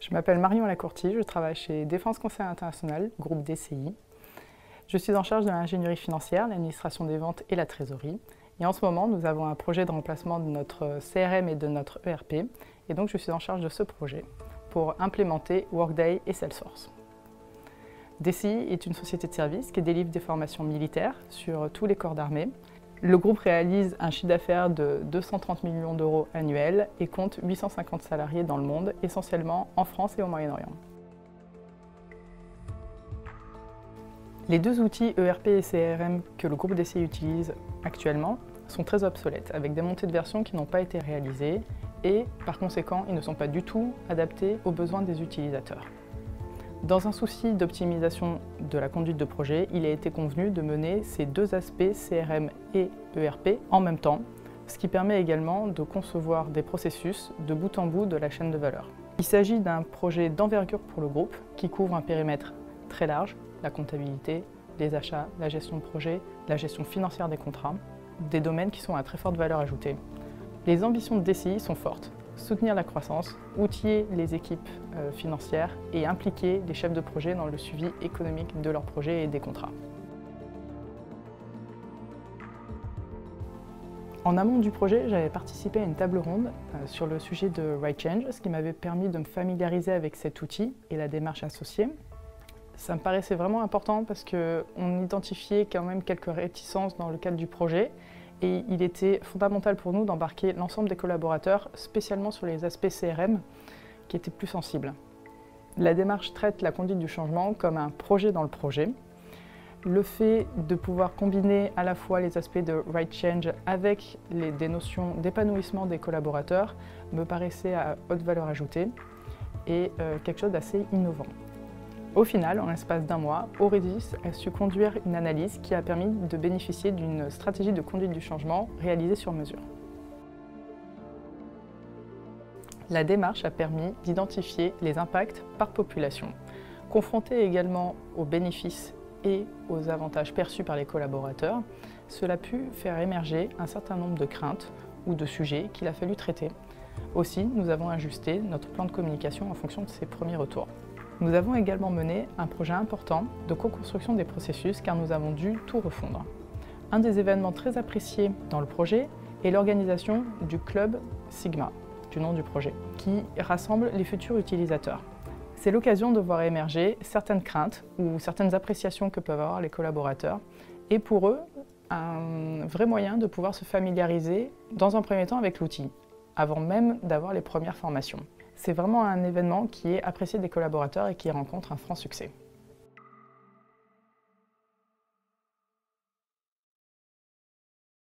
Je m'appelle Marion Lacourty, je travaille chez Défense Conseil International, groupe DCI. Je suis en charge de l'ingénierie financière, l'administration des ventes et la trésorerie. Et en ce moment, nous avons un projet de remplacement de notre CRM et de notre ERP. Et donc, je suis en charge de ce projet pour implémenter Workday et Salesforce. DCI est une société de services qui délivre des formations militaires sur tous les corps d'armée. Le groupe réalise un chiffre d'affaires de 230 millions d'euros annuels et compte 850 salariés dans le monde, essentiellement en France et au Moyen-Orient. Les deux outils ERP et CRM que le groupe DCI utilise actuellement sont très obsolètes, avec des montées de version qui n'ont pas été réalisées et, par conséquent, ils ne sont pas du tout adaptés aux besoins des utilisateurs. Dans un souci d'optimisation de la conduite de projet, il a été convenu de mener ces deux aspects CRM et ERP en même temps, ce qui permet également de concevoir des processus de bout en bout de la chaîne de valeur. Il s'agit d'un projet d'envergure pour le groupe qui couvre un périmètre très large, la comptabilité, les achats, la gestion de projet, la gestion financière des contrats, des domaines qui sont à très forte valeur ajoutée. Les ambitions de DCI sont fortes. Soutenir la croissance, outiller les équipes financières et impliquer les chefs de projet dans le suivi économique de leurs projets et des contrats. En amont du projet, j'avais participé à une table ronde sur le sujet de RightChange, ce qui m'avait permis de me familiariser avec cet outil et la démarche associée. Ça me paraissait vraiment important parce qu'on identifiait quand même quelques réticences dans le cadre du projet. Et il était fondamental pour nous d'embarquer l'ensemble des collaborateurs, spécialement sur les aspects CRM, qui étaient plus sensibles. La démarche traite la conduite du changement comme un projet dans le projet. Le fait de pouvoir combiner à la fois les aspects de RightChange avec des notions d'épanouissement des collaborateurs me paraissait à haute valeur ajoutée et quelque chose d'assez innovant. Au final, en l'espace d'un mois, Auredis a su conduire une analyse qui a permis de bénéficier d'une stratégie de conduite du changement réalisée sur mesure. La démarche a permis d'identifier les impacts par population, confrontés également aux bénéfices et aux avantages perçus par les collaborateurs. Cela a pu faire émerger un certain nombre de craintes ou de sujets qu'il a fallu traiter. Aussi, nous avons ajusté notre plan de communication en fonction de ces premiers retours. Nous avons également mené un projet important de co-construction des processus car nous avons dû tout refondre. Un des événements très appréciés dans le projet est l'organisation du Club Sigma, du nom du projet, qui rassemble les futurs utilisateurs. C'est l'occasion de voir émerger certaines craintes ou certaines appréciations que peuvent avoir les collaborateurs et pour eux, un vrai moyen de pouvoir se familiariser dans un premier temps avec l'outil, avant même d'avoir les premières formations. C'est vraiment un événement qui est apprécié des collaborateurs et qui rencontre un franc succès.